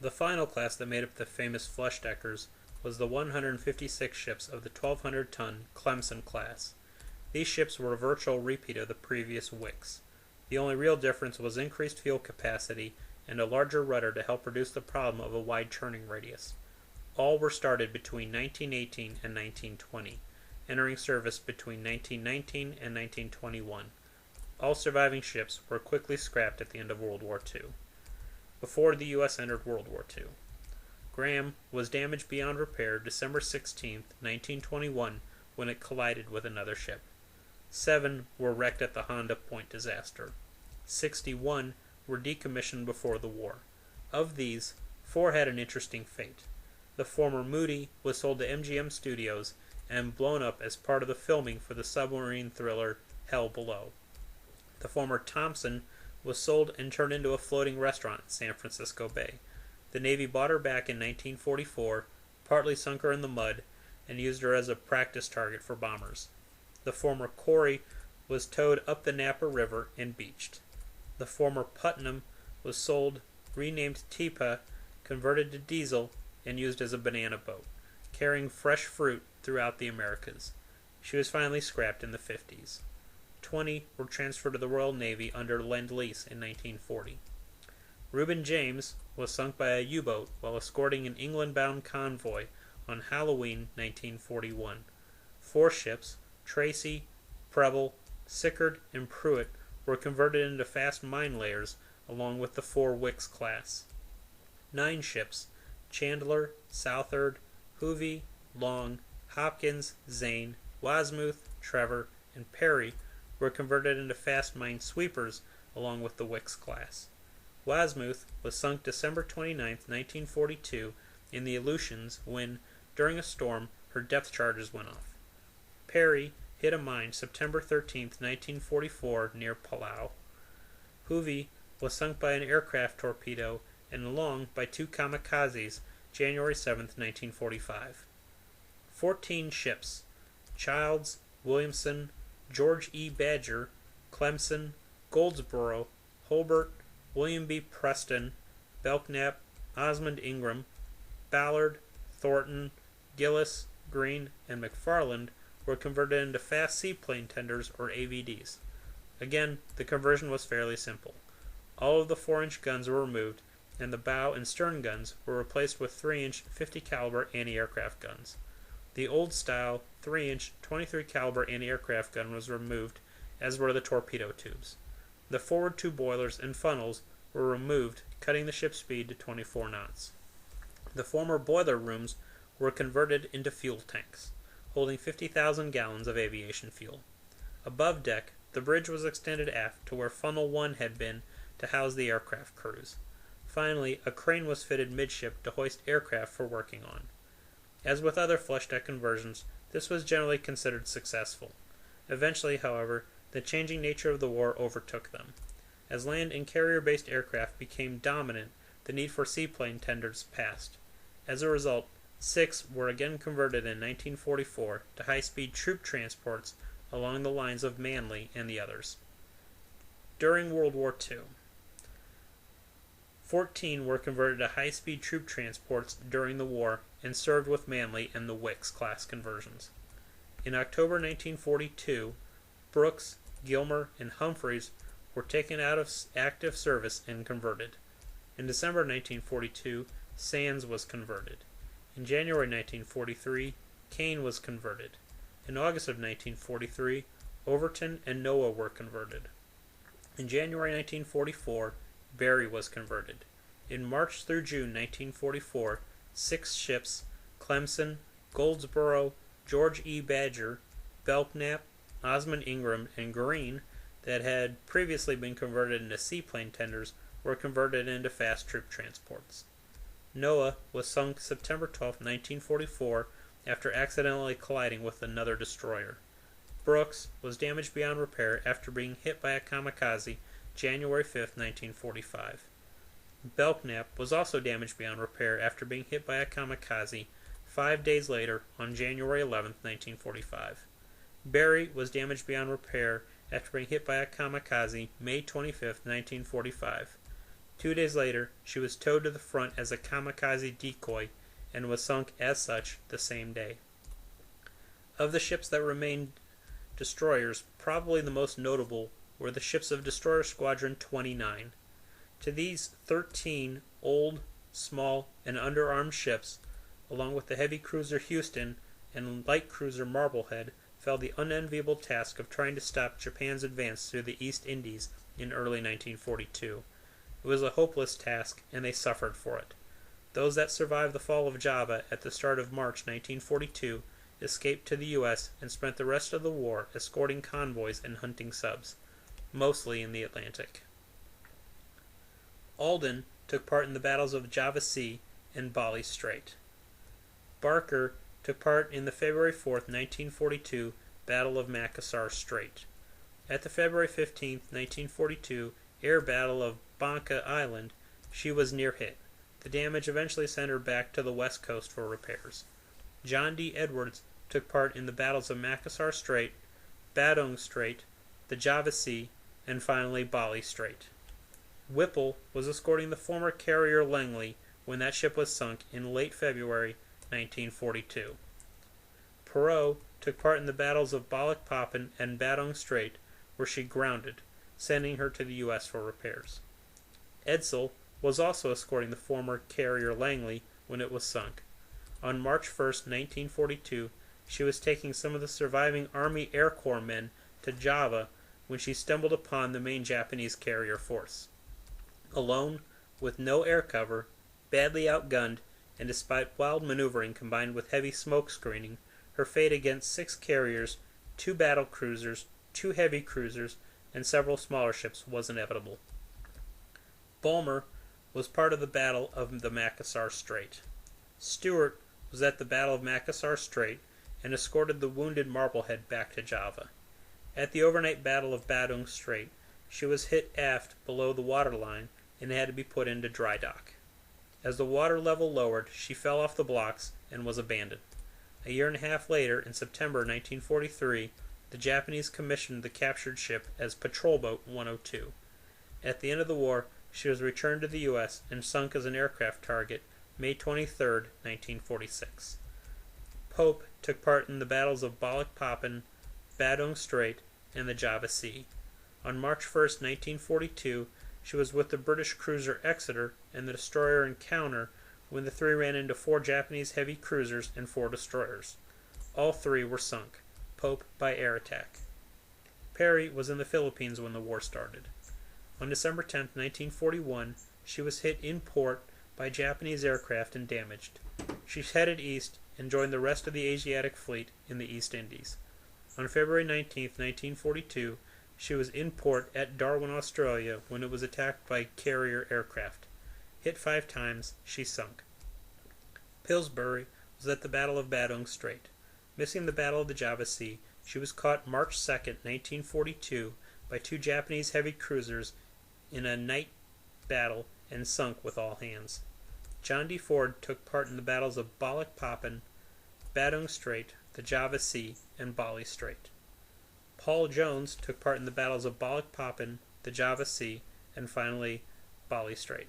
The final class that made up the famous Flushdeckers was the 156 ships of the 1,200-ton Clemson class. These ships were a virtual repeat of the previous Wicks. The only real difference was increased fuel capacity and a larger rudder to help reduce the problem of a wide turning radius. All were started between 1918 and 1920, entering service between 1919 and 1921. All surviving ships were quickly scrapped at the end of World War II. Before the U.S. entered World War II, Graham was damaged beyond repair December 16, 1921, when it collided with another ship. 7 were wrecked at the Honda Point disaster. 61 were decommissioned before the war. Of these, 4 had an interesting fate. The former Moody was sold to MGM Studios and blown up as part of the filming for the submarine thriller Hell Below. The former Thompson was sold and turned into a floating restaurant in San Francisco Bay. The Navy bought her back in 1944, partly sunk her in the mud, and used her as a practice target for bombers. The former Corey was towed up the Napa River and beached. The former Putnam was sold, renamed Tepa, converted to diesel, and used as a banana boat, carrying fresh fruit throughout the Americas. She was finally scrapped in the 50s. 20 were transferred to the Royal Navy under Lend-Lease in 1940. Reuben James was sunk by a U-boat while escorting an England-bound convoy on Halloween 1941. 4 ships, Tracy, Preble, Sickard, and Pruitt, were converted into fast mine layers along with the 4 Wicks class. 9 ships, Chandler, Southard, Hoovey, Long, Hopkins, Zane, Wasmuth, Trevor, and Perry, were converted into fast mine sweepers along with the Wicks class. Wasmuth was sunk December 29, 1942, in the Aleutians when, during a storm, her depth charges went off. Perry hit a mine September 13, 1944, near Palau. Hoovey was sunk by an aircraft torpedo, and Long by 2 kamikazes, January 7, 1945. 14 ships, Childs, Williamson, George E. Badger, Clemson, Goldsboro, Hobart, William B. Preston, Belknap, Osmond Ingram, Ballard, Thornton, Gillis, Green, and McFarland were converted into fast seaplane tenders or AVDs. Again, the conversion was fairly simple. All of the 4-inch guns were removed, and the bow and stern guns were replaced with 3-inch 50 caliber anti-aircraft guns. The old-style 3-inch 23 caliber anti-aircraft gun was removed, as were the torpedo tubes. The forward 2 boilers and funnels were removed, cutting the ship's speed to 24 knots. The former boiler rooms were converted into fuel tanks, holding 50,000 gallons of aviation fuel. Above deck, the bridge was extended aft to where funnel 1 had been to house the aircraft crews. Finally, a crane was fitted midship to hoist aircraft for working on. As with other flush deck conversions, this was generally considered successful. Eventually, however, the changing nature of the war overtook them. As land and carrier-based aircraft became dominant, the need for seaplane tenders passed. As a result, 6 were again converted in 1944 to high-speed troop transports along the lines of Manley and the others. During World War II, 14 were converted to high-speed troop transports during the war and served with Manley and the Wicks class conversions. In October 1942, Brooks, Gilmer, and Humphreys were taken out of active service and converted. In December 1942, Sands was converted. In January 1943, Kane was converted. In August of 1943, Overton and Noah were converted. In January 1944, Barry was converted. In March through June 1944, 6 ships, Clemson, Goldsboro, George E. Badger, Belknap, Osmond Ingram, and Green, that had previously been converted into seaplane tenders, were converted into fast troop transports. Noah was sunk September 12, 1944, after accidentally colliding with another destroyer. Brooks was damaged beyond repair after being hit by a kamikaze January 5, 1945. Belknap was also damaged beyond repair after being hit by a kamikaze 5 days later on January 11, 1945. Barry was damaged beyond repair after being hit by a kamikaze May 25, 1945. 2 days later, she was towed to the front as a kamikaze decoy and was sunk as such the same day. Of the ships that remained destroyers, probably the most notable were the ships of Destroyer Squadron 29. To these 13 old, small, and underarmed ships, along with the heavy cruiser Houston and light cruiser Marblehead, fell the unenviable task of trying to stop Japan's advance through the East Indies in early 1942. It was a hopeless task, and they suffered for it. Those that survived the fall of Java at the start of March 1942 escaped to the U.S. and spent the rest of the war escorting convoys and hunting subs, mostly in the Atlantic. Alden took part in the battles of Java Sea and Bali Strait. Barker took part in the February 4, 1942 Battle of Makassar Strait. At the February 15, 1942 air battle of Banca Island, she was near hit. The damage eventually sent her back to the west coast for repairs. John D. Edwards took part in the battles of Makassar Strait, Badung Strait, the Java Sea, and finally Bali Strait. Whipple was escorting the former carrier Langley when that ship was sunk in late February 1942. Perot took part in the battles of Balikpapan and Badung Strait, where she grounded, sending her to the U.S. for repairs. Edsel was also escorting the former carrier Langley when it was sunk. On March 1, 1942, she was taking some of the surviving Army Air Corps men to Java when she stumbled upon the main Japanese carrier force. Alone, with no air cover, badly outgunned, and despite wild maneuvering combined with heavy smoke screening, her fate against 6 carriers, 2 battle cruisers, 2 heavy cruisers, and several smaller ships was inevitable. Bulmer was part of the Battle of the Makassar Strait. Stewart was at the Battle of Makassar Strait and escorted the wounded Marblehead back to Java. At the overnight Battle of Badung Strait, she was hit aft below the waterline and had to be put into dry dock. As the water level lowered, she fell off the blocks and was abandoned. A year and a half later, in September 1943, the Japanese commissioned the captured ship as Patrol Boat 102. At the end of the war, she was returned to the U.S. and sunk as an aircraft target May 23, 1946. Pope took part in the battles of Balikpapan, Badung Strait, and the Java Sea. On March 1, 1942, she was with the British cruiser Exeter and the destroyer Encounter when the three ran into 4 Japanese heavy cruisers and 4 destroyers. All 3 were sunk, Pope by air attack. Perry was in the Philippines when the war started. On December 10, 1941, she was hit in port by Japanese aircraft and damaged. She headed east and joined the rest of the Asiatic fleet in the East Indies. On February 19, 1942, she was in port at Darwin, Australia, when it was attacked by carrier aircraft. Hit 5 times, she sunk. Pillsbury was at the Battle of Badung Strait. Missing the Battle of the Java Sea, she was caught March 2, 1942, by 2 Japanese heavy cruisers in a night battle and sunk with all hands. John D. Ford took part in the battles of Balikpapan, Badung Strait, the Java Sea, and Bali Strait. Paul Jones took part in the battles of Balikpapan, the Java Sea, and finally Bali Strait.